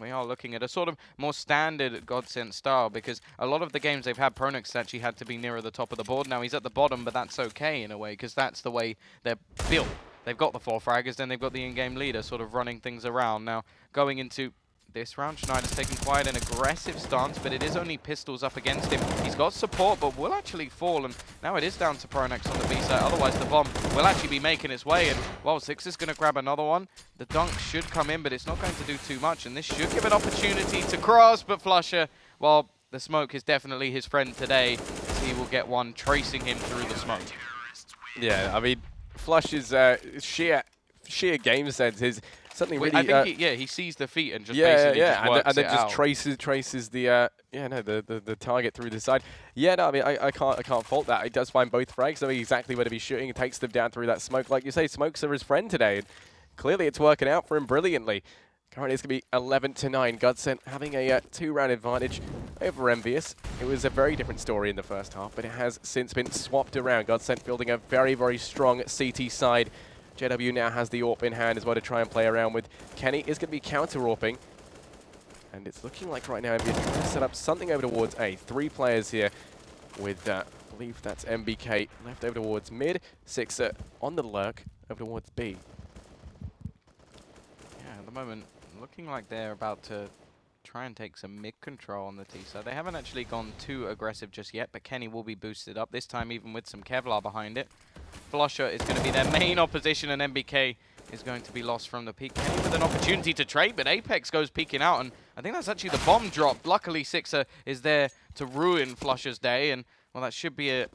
we are looking at a sort of more standard GODSENT style, because a lot of the games they've had, pronax actually had to be nearer the top of the board. Now he's at the bottom, but that's okay in a way, because that's the way they're built. They've got the 4 fraggers, then they've got the in-game leader sort of running things around. Now, going into this round, znajder's taking quite an aggressive stance, but it is only pistols up against him. He's got support, but will actually fall, and now it is down to pronax on the B side. Otherwise, the bomb will actually be making its way, and, well, SIXER's going to grab another one. The dunk should come in, but it's not going to do too much, and this should give an opportunity to cross, but flusha, well, the smoke is definitely his friend today, as he will get one tracing him through the smoke. Yeah, I mean, flusha's sheer game sense is something really. I think he sees the feet and just basically just works and then it just out. traces the the target through the side. Yeah, no, I mean I can't fault that. He does find both frags, knowing exactly where to be shooting. It takes them down through that smoke, like you say. Smokes are his friend today, and clearly it's working out for him brilliantly. Currently it's going to be 11-9. GODSENT having a 2-round advantage over EnVyUs. It was a very different story in the first half, but it has since been swapped around. GODSENT fielding a very, very strong CT side. JW now has the AWP in hand as well to try and play around with. Kenny is going to be counter-AWPing. And it's looking like right now EnVyUs trying to set up something over towards A. 3 players here with, I believe that's NBK left over towards mid. SIXER on the lurk over towards B. Yeah, at the moment, looking like they're about to try and take some mid control on the T side. They haven't actually gone too aggressive just yet, but Kenny will be boosted up, this time even with some Kevlar behind it. flusha is going to be their main opposition, and NBK is going to be lost from the peak. Kenny with an opportunity to trade, but Apex goes peeking out, and I think that's actually the bomb drop. Luckily, SIXER is there to ruin flusha's day, and, well, that should be a,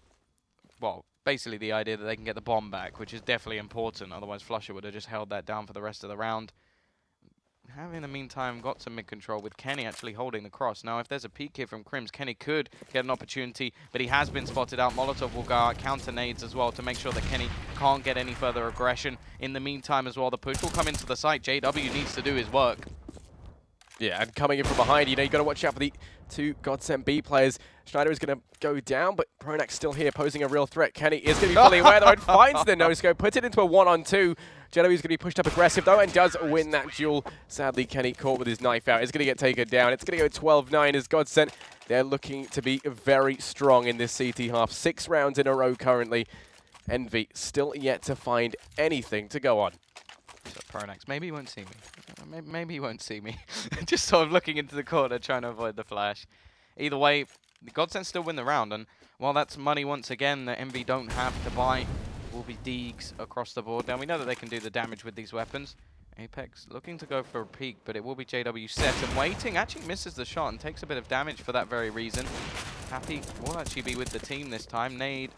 well, basically the idea that they can get the bomb back, which is definitely important. Otherwise, flusha would have just held that down for the rest of the round. Have in the meantime got some mid control with Kenny actually holding the cross. Now if there's a peek here from KRIMZ, Kenny could get an opportunity, but he has been spotted out. Molotov will go out, counter nades as well to make sure that Kenny can't get any further aggression. In the meantime as well, the push will come into the site. JW needs to do his work. Yeah, and coming in from behind, you know, you got to watch out for the 2 GODSENT B players. znajder is going to go down, but pronax still here, posing a real threat. Kenny is going to be fully aware, though, and finds the no-scope, puts it into a 1-on-2. JW is going to be pushed up aggressive, though, and does win that duel. Sadly, Kenny caught with his knife out. Is going to get taken down. It's going to go 12-9 as GODSENT. They're looking to be very strong in this CT half. 6 rounds in a row currently. EnVy still yet to find anything to go on. So pronax, maybe he won't see me. Maybe he won't see me. Just sort of looking into the corner, trying to avoid the flash. Either way, the GODSENT still win the round, and while that's money once again that EnVy don't have to buy, will be Deegs across the board. Now we know that they can do the damage with these weapons. Apex looking to go for a peek, but it will be JW set and waiting. Actually misses the shot and takes a bit of damage for that very reason. Happy will actually be with the team this time. Nade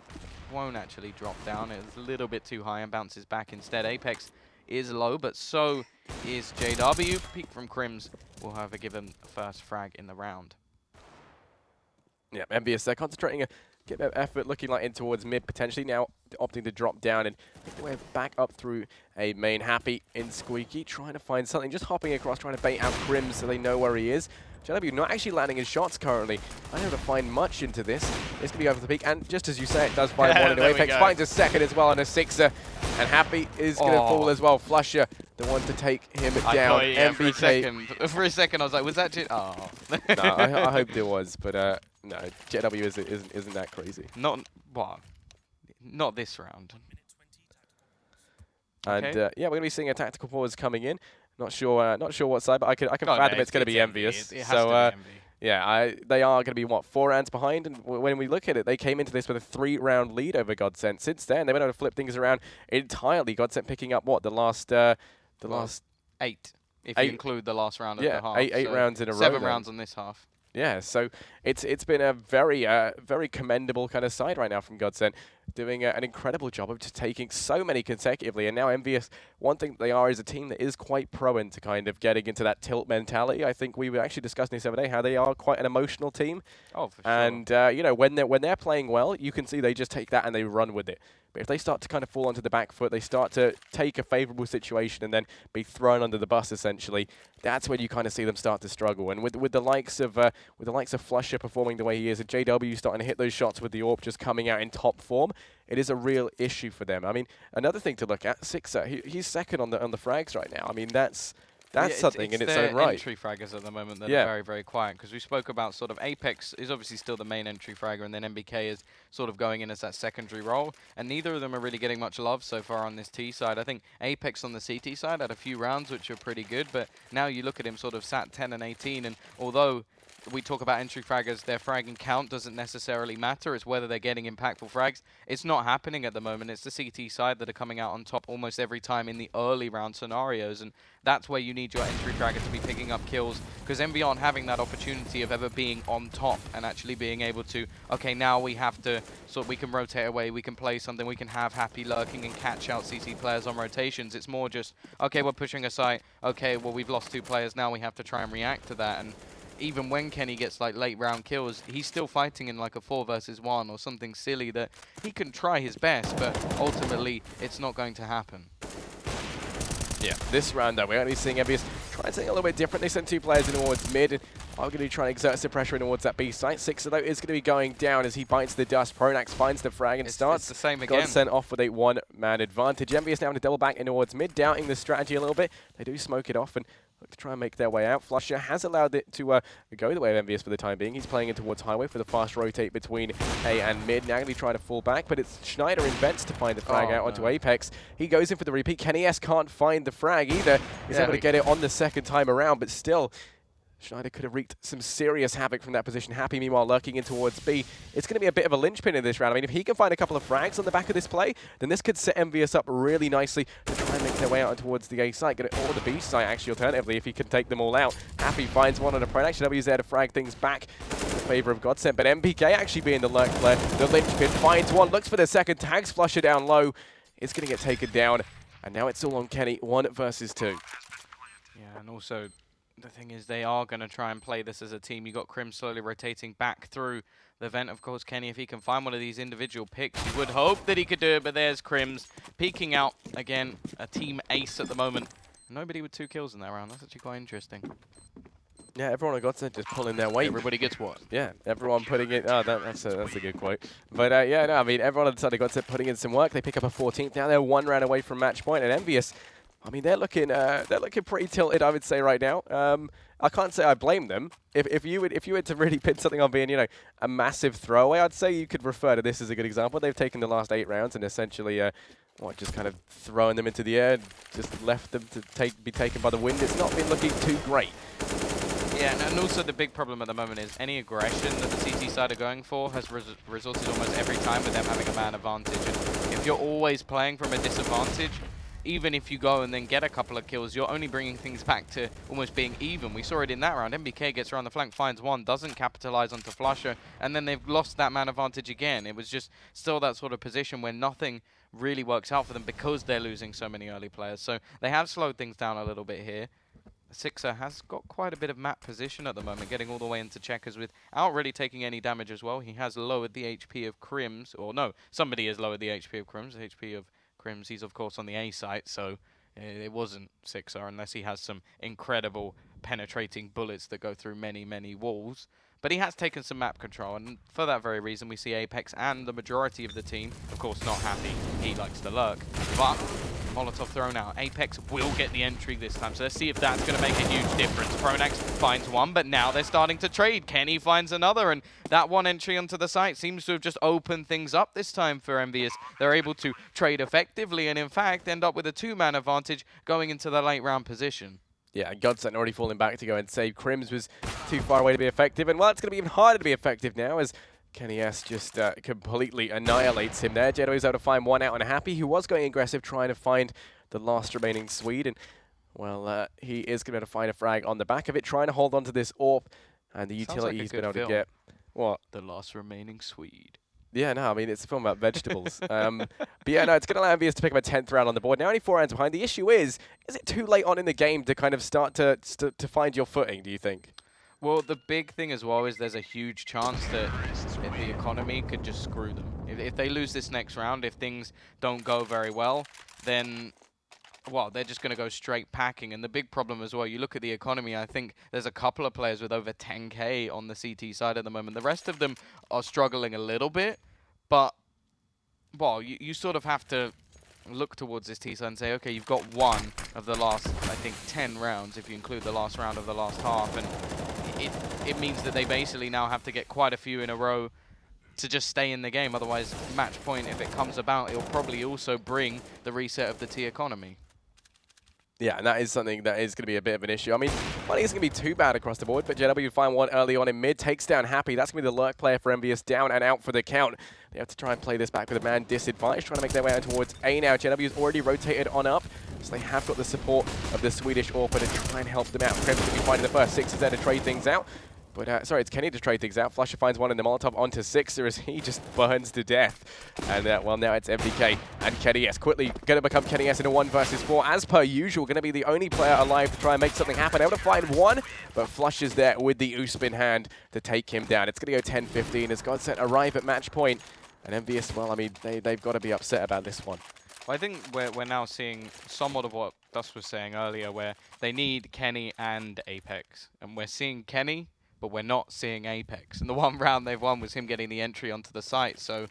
won't actually drop down. It's a little bit too high and bounces back instead. Apex is low, but so is JW. Peek from KRIMZ will have a given first frag in the round. Yeah, EnVyUs, they're concentrating get their effort looking like in towards mid, potentially now opting to drop down and make their way back up through a main. Happy in Squeaky, trying to find something, just hopping across, trying to bait out KRIMZ so they know where he is. JW not actually landing his shots currently. I don't able to find much into this. It's going to be over the peak, and just as you say, it does find one into Apex. Finds a second as well, and a SIXER. And Happy is going to fall as well. flusha, the one to take him down. NBK. For a second, I was like, was that just... Oh. No, I hoped it was, but no, JW isn't that crazy. Not this round. And Okay. yeah, we're going to be seeing a tactical pause coming in. Not sure what side, but I can fathom it's going to be EnVyUs. So yeah, they are going to be, what, 4 rounds behind? And when we look at it, they came into this with a 3-round lead over GODSENT. Since then, they've been able to flip things around entirely. GODSENT picking up, what, the last 8, if you include the last round of the half. Eight rounds in a row. 7 rounds on this half. Yeah, so it's been a very commendable kind of side right now from GODSENT, doing an incredible job of just taking so many consecutively. And now EnVyUs, one thing they are is a team that is quite prone to kind of getting into that tilt mentality. I think we were actually discussing this the other day, how they are quite an emotional team. Oh, for sure. And you know, when they're playing well, you can see they just take that and they run with it. But if they start to kind of fall onto the back foot, they start to take a favourable situation and then be thrown under the bus essentially. That's when you kind of see them start to struggle. And with the likes of flusha performing the way he is, and JW starting to hit those shots with the AWP just coming out in top form, it is a real issue for them. I mean, another thing to look at, SIXER, he's second on the frags right now. I mean, that's something in its own right. Entry fraggers at the moment that are very, very quiet, because we spoke about sort of Apex is obviously still the main entry fragger, and then NBK is sort of going in as that secondary role, and neither of them are really getting much love so far on this T side. I think Apex on the CT side had a few rounds which are pretty good, but now you look at him sort of sat 10 and 18, and although we talk about entry fraggers, their fragging count doesn't necessarily matter. It's whether they're getting impactful frags. It's not happening at the moment. It's the CT side that are coming out on top almost every time in the early round scenarios, and that's where you need your entry fragger to be picking up kills, because EnVy aren't having that opportunity of ever being on top and actually being able to, okay, now we have to, so we can rotate away, we can play something, we can have Happy lurking and catch out CT players on rotations. It's more just, okay, we're pushing a site, okay, well, we've lost 2 players, now we have to try and react to that. And even when Kenny gets like late round kills, he's still fighting in like a 4 versus 1 or something silly that he can try his best, but ultimately it's not going to happen. Yeah, this round though, we're only seeing EnVyUs try something a little bit different. They send 2 players in towards mid, and are going to try and exert some pressure in towards that B site. SIXER though is going to be going down as he bites the dust. pronax finds the frag and starts. It's the same again. GODSENT off with a 1-man advantage. EnVyUs now going to double back in towards mid, doubting the strategy a little bit. They do smoke it off and look to try and make their way out. flusha has allowed it to go the way of EnVyUs for the time being. He's playing in towards highway for the fast rotate between A and mid. Now going to be trying to fall back, but it's znajder invents to find the frag out onto Apex. He goes in for the repeat. Kenny S can't find the frag either. He's able to get it on the second time around, but still, znajder could have wreaked some serious havoc from that position. Happy, meanwhile, lurking in towards B. It's going to be a bit of a linchpin in this round. I mean, if he can find a couple of frags on the back of this play, then this could set EnVyUs up really nicely to try and make their way out towards the A site. Or the B site, actually, alternatively, if he can take them all out. Happy finds one on a pronax. JW's there to frag things back in favor of GODSENT, but NBK actually being the lurk player. The linchpin finds one, looks for the second, tags flusha down low. It's going to get taken down, and now it's all on Kenny, 1 versus 2. Yeah, and also the thing is they are going to try and play this as a team. You got KRIMZ slowly rotating back through the vent. Of course, Kenny, if he can find one of these individual picks, you would hope that he could do it, but there's KRIMZ peeking out again, a team ace at the moment. Nobody with 2 kills in that round. That's actually quite interesting. Yeah, everyone on GODSENT just pulling their weight. Everybody gets what? Yeah, everyone putting it. Oh, that's a good quote. But yeah, no, I mean, everyone on the side of GODSENT putting in some work. They pick up a 14th. Now they're 1 round away from match point. And EnVyUs, I mean, they're looking pretty tilted, I would say, right now. I can't say I blame them. If you were to really pin something on being, you know, a massive throwaway, I'd say you could refer to this as a good example. They've taken the last 8 rounds and essentially, just kind of throwing them into the air, just left them to be taken by the wind. It's not been looking too great. Yeah, and also the big problem at the moment is any aggression that the CT side are going for has resulted almost every time with them having a man advantage. And if you're always playing from a disadvantage, even if you go and then get a couple of kills, you're only bringing things back to almost being even. We saw it in that round. NBK gets around the flank, finds one, doesn't capitalize onto flusha, and then they've lost that man advantage again. It was just still that sort of position where nothing really works out for them because they're losing so many early players. So they have slowed things down a little bit here. SIXER has got quite a bit of map position at the moment, getting all the way into checkers without really taking any damage as well. He has lowered the HP of KRIMZ, or no, somebody has lowered the HP of KRIMZ. The HP of KRIMZ, he's of course on the A site, so it wasn't SIXER unless he has some incredible penetrating bullets that go through many, many walls. But he has taken some map control, and for that very reason, we see Apex and the majority of the team, of course, not happy. He likes to lurk, but Molotov thrown out. Apex will get the entry this time, so let's see if that's going to make a huge difference. pronax finds one, but now they're starting to trade. Kenny finds another, and that one entry onto the site seems to have just opened things up this time for EnVyUs. They're able to trade effectively, and in fact, end up with a two-man advantage going into the late round position. Yeah, GODSENT already falling back to go and save. KRIMZ was too far away to be effective, and well, it's going to be even harder to be effective now as Kenny S just completely annihilates him there. JW is able to find one out on Happy, who was going aggressive, trying to find the last remaining Swede, and well, he is going to find a frag on the back of it, trying to hold on to this AWP, and the utility he's been able to get. What? The last remaining Swede. Yeah, no, I mean, it's a film about vegetables. But yeah, no, it's going to allow EnVyUs to pick up a 10th round on the board. Now only 4 rounds behind. The issue is it too late on in the game to kind of start to find your footing, do you think? Well, the big thing as well is there's a huge chance that the economy could just screw them. If they lose this next round, if things don't go very well, then, well, they're just going to go straight packing. And the big problem as well, you look at the economy, I think there's a couple of players with over 10K on the CT side at the moment. The rest of them are struggling a little bit, but, well, you sort of have to look towards this T side and say, okay, you've got one of the last, I think, 10 rounds, if you include the last round of the last half, and it means that they basically now have to get quite a few in a row to just stay in the game. Otherwise, match point, if it comes about, it'll probably also bring the reset of the T economy. Yeah, and that is something that is going to be a bit of an issue. I mean, money isn't going to be too bad across the board, but JW find one early on in mid, takes down Happy. That's going to be the lurk player for EnVyUs, down and out for the count. They have to try and play this back with a man disadvantaged, trying to make their way out towards A now. JW's already rotated on up, so they have got the support of the Swedish AWP to try and help them out. KRIMZ will be finding the first. SIXER there to trade things out. But, sorry, it's Kenny to trade things out. flusha finds one in the Molotov onto SIXER as he just burns to death. And, well, now it's NBK and Kenny S. Quickly going to become Kenny S in a 1 versus 4. As per usual, going to be the only player alive to try and make something happen. Able to find one, but flusha's there with the USP in hand to take him down. It's going to go 10-15 as GODSENT arrive at match point. And EnVyUs, well, I mean, they've got to be upset about this one. Well, I think we're now seeing somewhat of what Dust was saying earlier, where they need Kenny and Apex. And we're seeing Kenny, but we're not seeing Apex. And the one round they've won was him getting the entry onto the site. So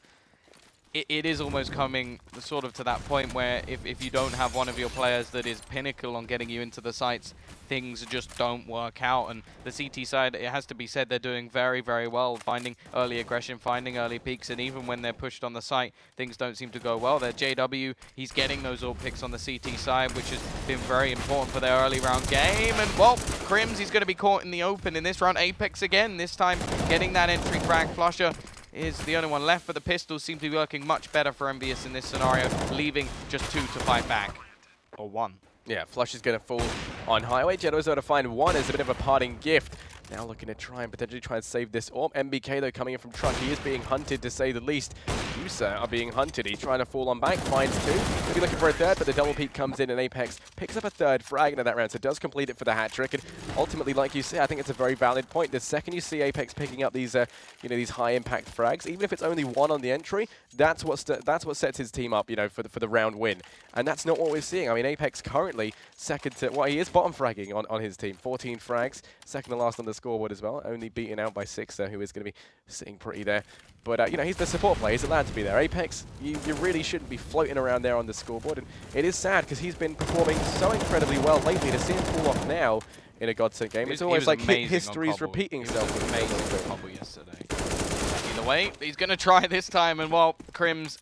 it is almost coming sort of to that point where if you don't have one of your players that is pinnacle on getting you into the sites, things just don't work out. And the CT side, it has to be said, they're doing very, very well, finding early aggression, finding early peaks, and even when they're pushed on the site, things don't seem to go well. Their JW, he's getting those all picks on the CT side, which has been very important for their early round game. And, well, KRIMZ, he's going to be caught in the open in this round. Apex again, this time getting that entry frag. flusha is the only one left, but the pistols seem to be working much better for EnVyUs in this scenario, leaving just 2 to fight back. Or 1. Yeah, flusha is going to fall on highway. JW's able to find one as a bit of a parting gift. Now looking to try and potentially try and save this AWP. NBK, though, coming in from truck. He is being hunted, to say the least. ECS are being hunted. He's trying to fall on back, finds 2. He'll be looking for a third, but the double peek comes in, and Apex picks up a third frag into that round, so does complete it for the hat trick. And ultimately, like you say, I think it's a very valid point. The second you see Apex picking up these, these high impact frags, even if it's only 1 on the entry, that's what sets his team up, for the round win. And that's not what we're seeing. I mean, Apex currently second to, well, he is bottom fragging on his team. 14 frags, second to last on the scoreboard as well, only beaten out by SIXER, who is going to be sitting pretty there. But, he's the support player. He's allowed to be there. Apex, you really shouldn't be floating around there on the scoreboard. And it is sad because he's been performing so incredibly well lately. To see him fall off now in a GODSENT game, it's always like history's repeating itself. He was amazing on Cobble yesterday. Either way, he's going to try this time. And, well, KRIMZ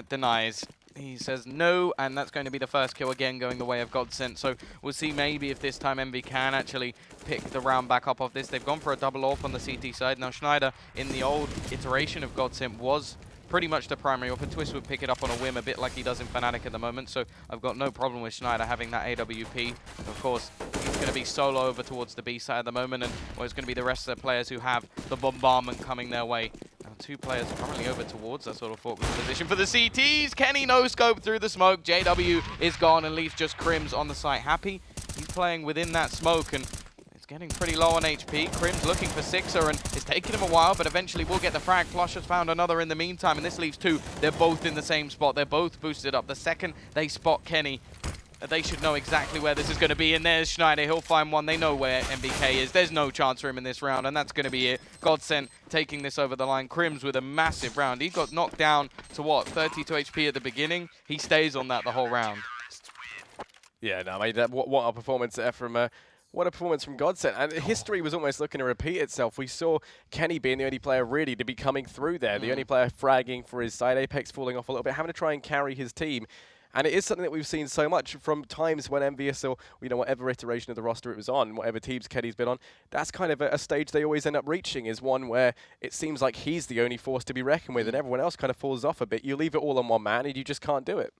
denies. He says no, and that's going to be the first kill again going the way of GODSENT. So we'll see maybe if this time Envy can actually pick the round back up off this. They've gone for a double AWP on the CT side. Now znajder, in the old iteration of GODSENT, was pretty much the primary AWP. Twist would pick it up on a whim, a bit like he does in Fnatic at the moment. So I've got no problem with znajder having that AWP. Of course, he's going to be solo over towards the B side at the moment, and well, it's going to be the rest of the players who have the bombardment coming their way. Now 2 players currently over towards that sort of forward position for the CTs. Kenny no scope through the smoke. JW is gone and leaves just KRIMZ on the site. Happy, he's playing within that smoke, and it's getting pretty low on HP. KRIMZ looking for SIXER, and it's taking him a while, but eventually we'll get the frag. flusha's found another in the meantime, and this leaves 2. They're both in the same spot. They're both boosted up. The second they spot Kenny, they should know exactly where this is going to be. And there's znajder. He'll find one. They know where NBK is. There's no chance for him in this round, and that's going to be it. GODSENT taking this over the line. KRIMZ with a massive round. He got knocked down to, what, 32 HP at the beginning? He stays on that the whole round. Yeah, no, I mean, what a performance there from... what a performance from GODSENT. And history was almost looking to repeat itself. We saw Kenny being the only player really to be coming through there. The only player fragging for his side. Apex falling off a little bit, having to try and carry his team. And it is something that we've seen so much from times when EnVyUs, or whatever iteration of the roster it was on, whatever teams Kenny's been on, that's kind of a stage they always end up reaching, is one where it seems like he's the only force to be reckoned with and everyone else kind of falls off a bit. You leave it all on one man and you just can't do it.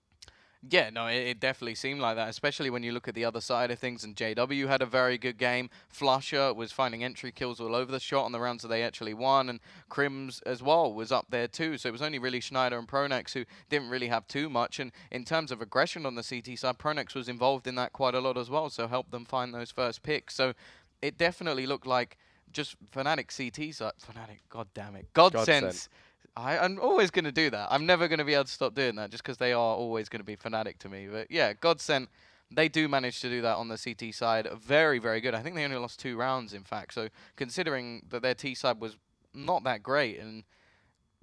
Yeah, no, it definitely seemed like that, especially when you look at the other side of things. And JW had a very good game. flusha was finding entry kills all over the shot on the rounds that they actually won. And KRIMZ as well was up there too. So it was only really znajder and pronax who didn't really have too much. And in terms of aggression on the CT side, pronax was involved in that quite a lot as well. So helped them find those first picks. So it definitely looked like just Fnatic CT side. Fnatic, god damn it. GODSENT. I'm always going to do that. I'm never going to be able to stop doing that just because they are always going to be Fnatic to me. But yeah, GODSENT, they do manage to do that on the CT side. Very, very good. I think they only lost 2 rounds, in fact. So considering that their T side was not that great, and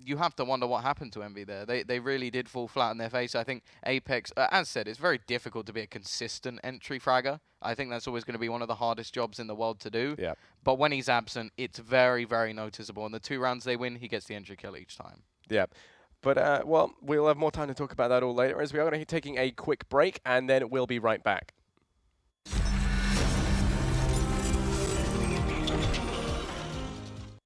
you have to wonder what happened to Envy there. They really did fall flat in their face. I think Apex, as said, it's very difficult to be a consistent entry fragger. I think that's always going to be one of the hardest jobs in the world to do. Yeah. But when he's absent, it's very, very noticeable. And the 2 rounds they win, he gets the entry kill each time. Yeah. But, well, we'll have more time to talk about that all later, as we are going to be taking a quick break, and then we'll be right back.